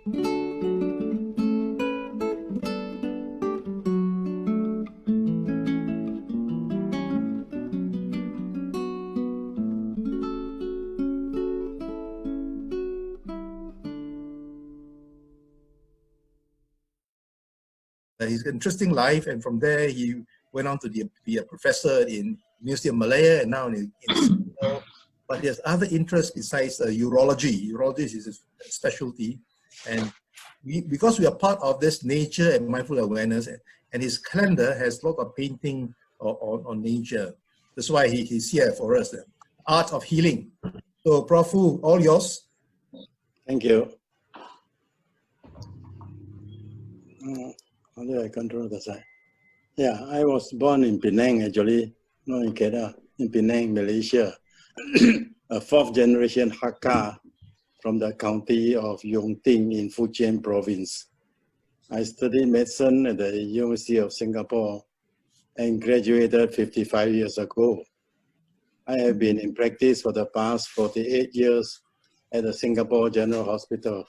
His interesting life, and from there he went on to be a professor in University of Malaya and now in Singapore. But he has other interests besides urology. Urology is his specialty, and because we are part of this nature and mindful awareness, and his calendar has a lot of painting on nature. That's why he's here for us. The art of healing. So, Prof. Fu, all yours. Thank you. How do I control the side? Yeah, I was born in Penang, actually, not in Kedah, in Penang, Malaysia. A fourth generation Hakka from the county of Yong Ting in Fujian province. I studied medicine at the University of Singapore and graduated 55 years ago. I have been in practice for the past 48 years at the Singapore General Hospital,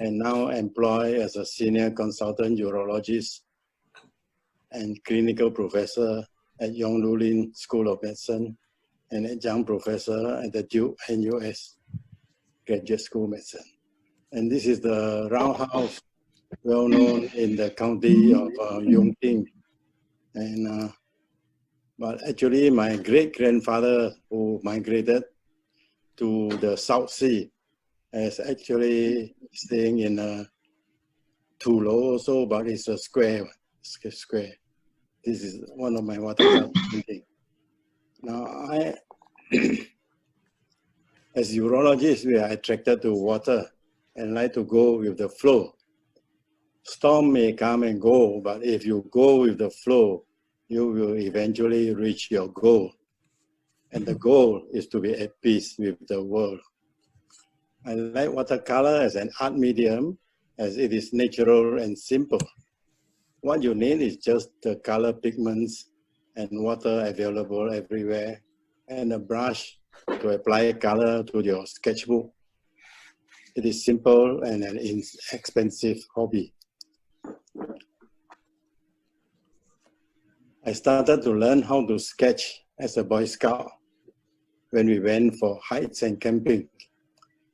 and now employed as a senior consultant urologist and clinical professor at Yong Lin School of Medicine and adjunct professor at the Duke NUS Graduate School of Medicine. And this is the roundhouse, well known in the county of Yong Ting. And but actually, my great-grandfather, who migrated to the South Sea, is actually staying in Tulo also, but it's a square. This is one of my watercolor painting. Now, as urologists, we are attracted to water and like to go with the flow. Storm may come and go, but if you go with the flow, you will eventually reach your goal. And the goal is to be at peace with the world. I like watercolor as an art medium, as it is natural and simple. What you need is just the color pigments and water available everywhere, and a brush to apply color to your sketchbook. It is simple and an inexpensive hobby. I started to learn how to sketch as a Boy Scout when we went for hikes and camping.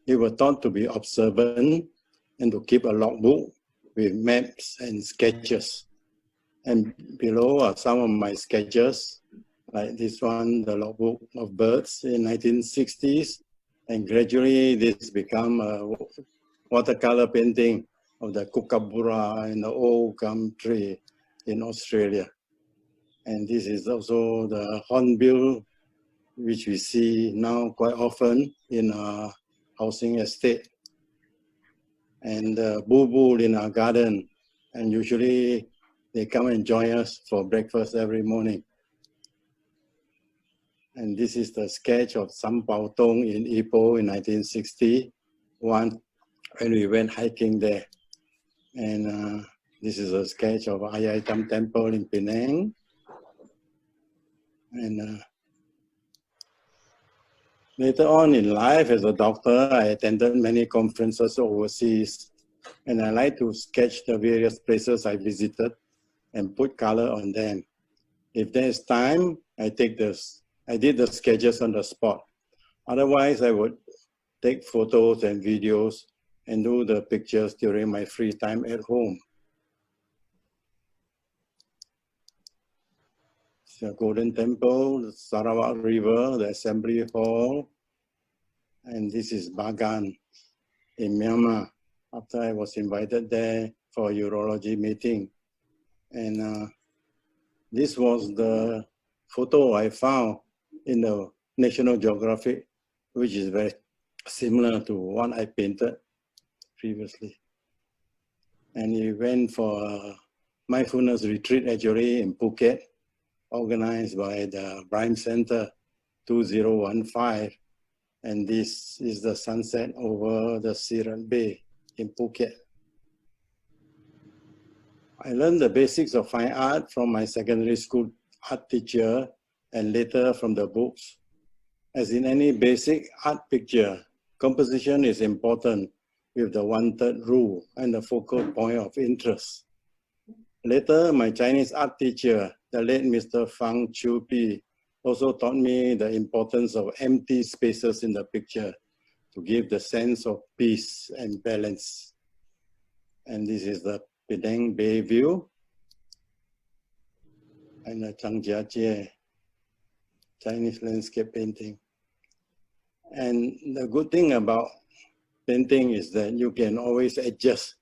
We were taught to be observant and to keep a logbook with maps and sketches. And below are some of my sketches, like this one, the logbook of birds in 1960s. And gradually this became a watercolor painting of the kookaburra and the old gum tree in Australia. And this is also the hornbill, which we see now quite often in a housing estate. And the boo-boo in our garden. And usually they come and join us for breakfast every morning. And this is the sketch of Sam Pao Tong in Ipoh in 1961 when we went hiking there. And this is a sketch of Ayai Tam Temple in Penang. And later on in life, as a doctor, I attended many conferences overseas, and I like to sketch the various places I visited and put color on them. If there is time, I did the sketches on the spot. Otherwise, I would take photos and videos and do the pictures during my free time at home. The Golden Temple, the Sarawak River, the Assembly Hall, and this is Bagan in Myanmar, after I was invited there for a urology meeting. And this was the photo I found in the National Geographic, which is very similar to one I painted previously. And we went for a mindfulness retreat actually in Phuket, organized by the Prime Center 2015. And this is the sunset over the Sirat Bay in Phuket. I learned the basics of fine art from my secondary school art teacher and later from the books. As in any basic art picture, composition is important with the 1/3 rule and the focal point of interest. Later, my Chinese art teacher, the late Mr. Fang Chiu-pi, also taught me the importance of empty spaces in the picture to give the sense of peace and balance. And this is the Penang Bay view and the Changjiajie Chinese landscape painting. And the good thing about painting is that you can always adjust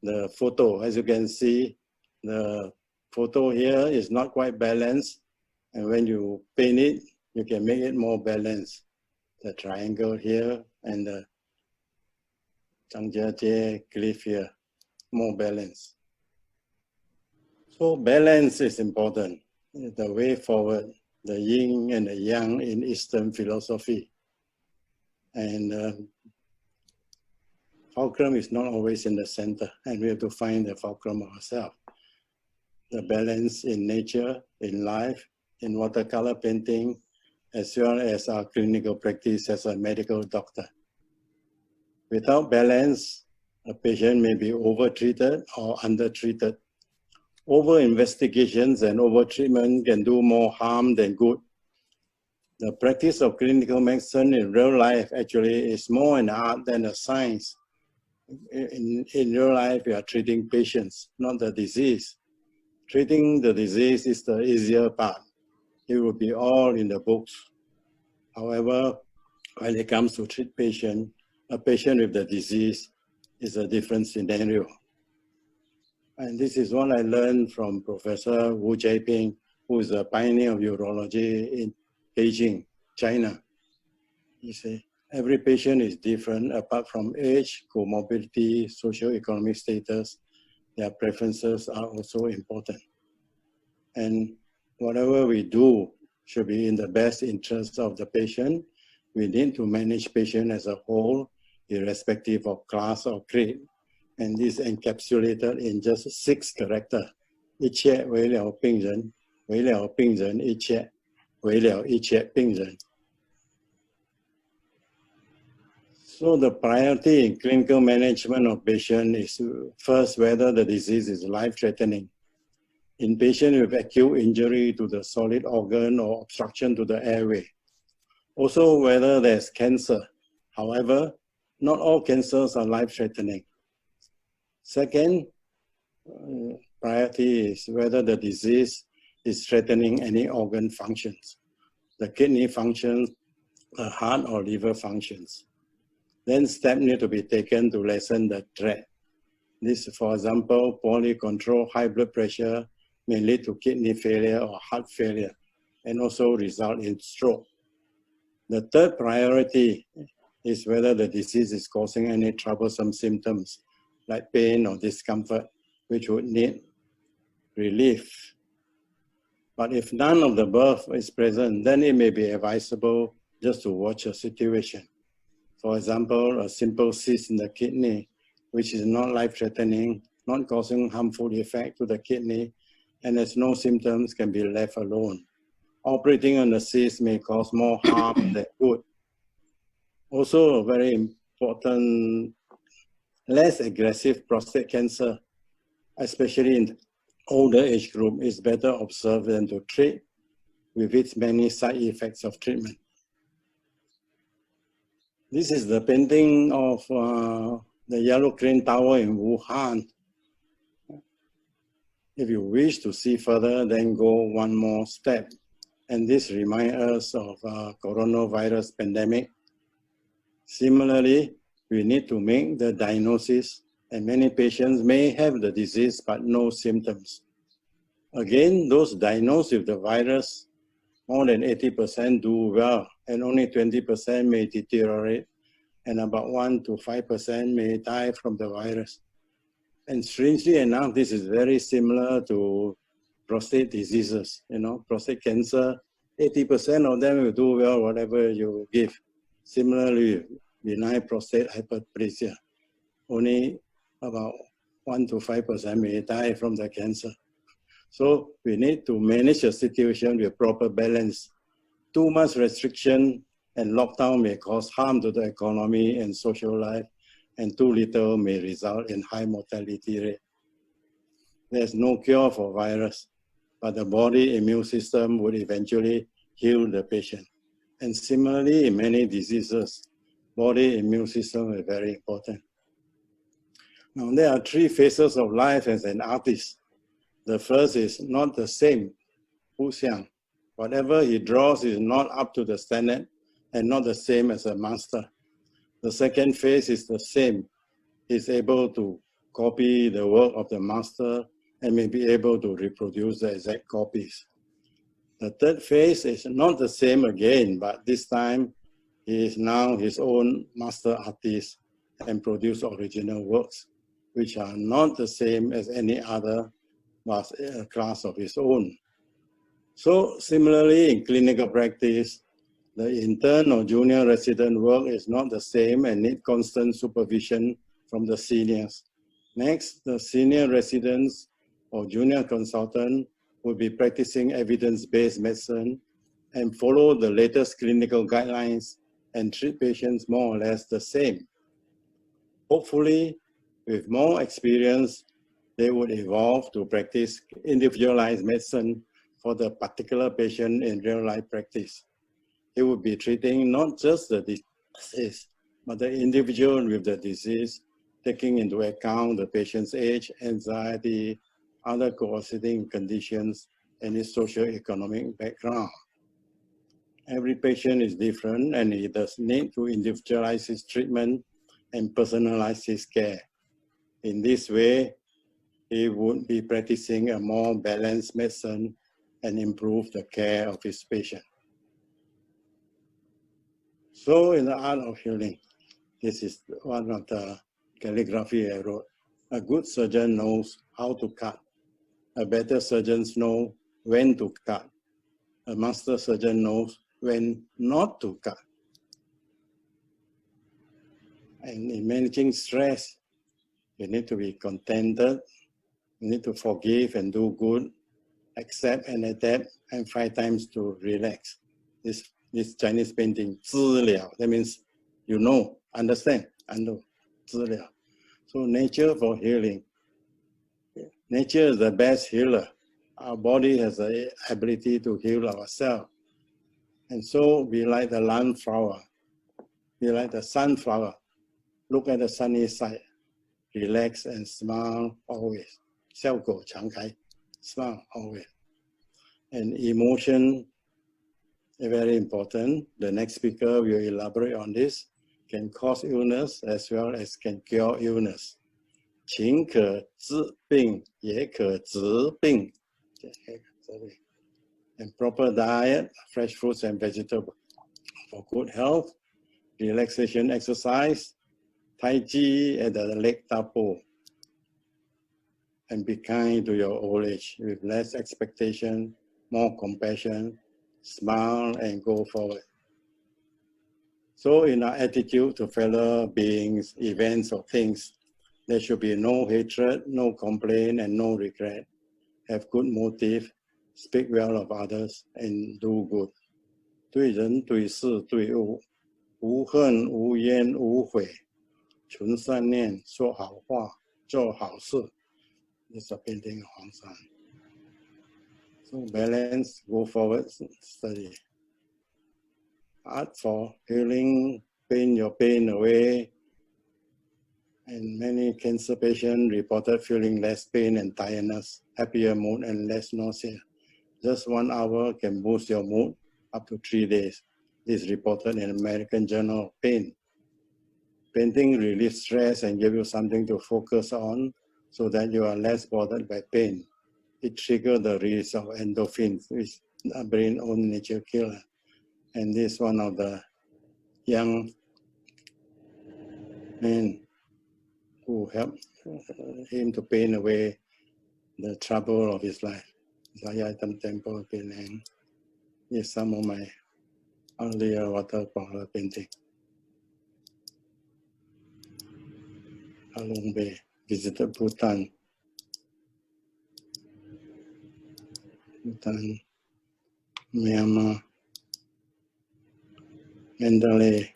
the photo. As you can see, the photo here is not quite balanced. And when you paint it, you can make it more balanced. The triangle here and the Changjiajie cliff here, more balanced. So balance is important. The way forward, the yin and the yang in Eastern philosophy. And fulcrum is not always in the center, and we have to find the fulcrum ourselves. The balance in nature, in life, in watercolor painting, as well as our clinical practice as a medical doctor. Without balance, a patient may be over-treated or under-treated. Over-investigations and over-treatment can do more harm than good. The practice of clinical medicine in real life actually is more an art than a science. In real life, we are treating patients, not the disease. Treating the disease is the easier part. It will be all in the books. However, when it comes to treat patient, a patient with the disease is a different scenario. And this is what I learned from Professor Wu Jieping, who is a pioneer of urology in Beijing, China. He said, every patient is different apart from age, comorbidity, socio-economic status. Their preferences are also important. And whatever we do should be in the best interest of the patient. We need to manage patient as a whole, irrespective of class or grade. And this is encapsulated in just 6 characters. 一切为了病人，为了病人一切，为了一切病人。So the priority in clinical management of patient is first whether the disease is life-threatening. In patient with acute injury to the solid organ or obstruction to the airway. Also whether there's cancer. However, not all cancers are life-threatening. Second, priority is whether the disease is threatening any organ functions. The kidney functions, the heart or liver functions. Then steps need to be taken to lessen the threat. This, for example, poorly controlled high blood pressure may lead to kidney failure or heart failure and also result in stroke. The third priority is whether the disease is causing any troublesome symptoms like pain or discomfort, which would need relief. But if none of the above is present, then it may be advisable just to watch a situation. For example, a simple cyst in the kidney, which is not life-threatening, not causing harmful effect to the kidney, and has no symptoms, can be left alone. Operating on the cyst may cause more harm than good. Also, a very important, less aggressive prostate cancer, especially in older age group, is better observed than to treat with its many side effects of treatment. This is the painting of the Yellow Crane Tower in Wuhan. If you wish to see further, then go one more step. And this reminds us of coronavirus pandemic. Similarly, we need to make the diagnosis, and many patients may have the disease but no symptoms. Again, those diagnosed with the virus, more than 80% do well, and only 20% may deteriorate, and about 1 to 5% may die from the virus. And strangely enough, this is very similar to prostate diseases. You know, prostate cancer, 80% of them will do well, whatever you give. Similarly, benign prostate hyperplasia, only about 1 to 5% may die from the cancer. So we need to manage the situation with proper balance. Too much restriction and lockdown may cause harm to the economy and social life, and too little may result in high mortality rate. There's no cure for virus, but the body immune system would eventually heal the patient. And similarly, in many diseases, body immune system is very important. Now, there are three phases of life as an artist. The first is not the same, 不像. Whatever he draws is not up to the standard and not the same as a master. The second phase is the same. He's able to copy the work of the master and may be able to reproduce the exact copies. The third phase is not the same again, but this time he is now his own master artist and produce original works, which are not the same as any other, but a class of his own. So similarly, in clinical practice, the intern or junior resident work is not the same and need constant supervision from the seniors. Next, the senior residents or junior consultant will be practicing evidence-based medicine and follow the latest clinical guidelines and treat patients more or less the same. Hopefully, with more experience, they would evolve to practice individualized medicine for the particular patient in real-life practice. He would be treating not just the disease, but the individual with the disease, taking into account the patient's age, anxiety, other coerciting conditions, and his socio-economic background. Every patient is different and he does need to individualize his treatment and personalize his care. In this way, he would be practicing a more balanced medicine and improve the care of his patient. So in the art of healing, this is one of the calligraphy I wrote. A good surgeon knows how to cut. A better surgeon knows when to cut. A master surgeon knows when not to cut. And in managing stress, you need to be contented, you need to forgive and do good, accept and adapt, and 5 times to relax. This Chinese painting, 资了, that means you know, understand, undo, 资了. So nature for healing. Nature is the best healer. Our body has the ability to heal ourselves. And so we like the land flower. We like the sunflower. Look at the sunny side. Relax and smile always. 笑口常开, smile always. And emotion is very important. The next speaker will elaborate on this. Can cause illness as well as can cure illness. 情可治病，也可治病。And proper diet, fresh fruits and vegetables for good health, relaxation exercise, Tai Chi at the leg tapo. And be kind to your old age with less expectation, more compassion, smile and go forward. So in our attitude to fellow beings, events or things, there should be no hatred, no complaint and no regret. Have good motive, speak well of others and do good. 对人对事对物，无恨无怨无悔，存善念，说好话，做好事。This is a painting of Huang San. So balance, go forward, study. Art for healing, pain your pain away. And many cancer patients reported feeling less pain and tiredness, happier mood and less nausea. Just 1 hour can boost your mood up to 3 days. This is reported in American Journal of Pain. Painting relieves stress and gives you something to focus on so that you are less bothered by pain. It triggers the release of endorphins, which is a brain own nature killer. And this is one of the young men who helped him to paint away the trouble of his life. Zayatam Temple, Penang. Is some of my earlier watercolor painting. Along Bay, visited Bhutan. Bhutan, Myanmar, Mandalay,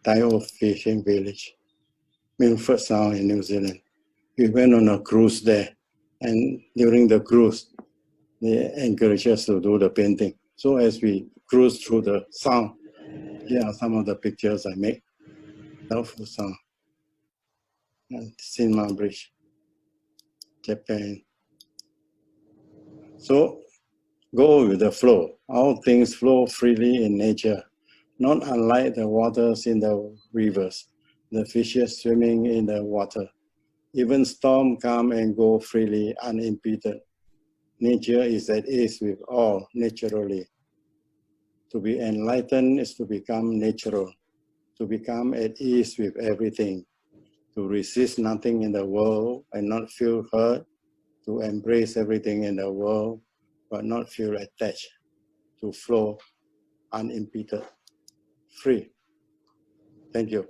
Taio fishing village, Milford Sound in New Zealand. We went on a cruise there, and during the cruise, they encouraged us to do the painting. So as we cruise through the sound, here are some of the pictures I made. Doubtful Sound, Sinma Bridge, Japan. So go with the flow. All things flow freely in nature, not unlike the waters in the rivers, the fishes swimming in the water. Even storms come and go freely, unimpeded. Nature is at ease with all naturally. To be enlightened is to become natural, to become at ease with everything, to resist nothing in the world and not feel hurt, to embrace everything in the world but not feel attached, to flow unimpeded, free. Thank you.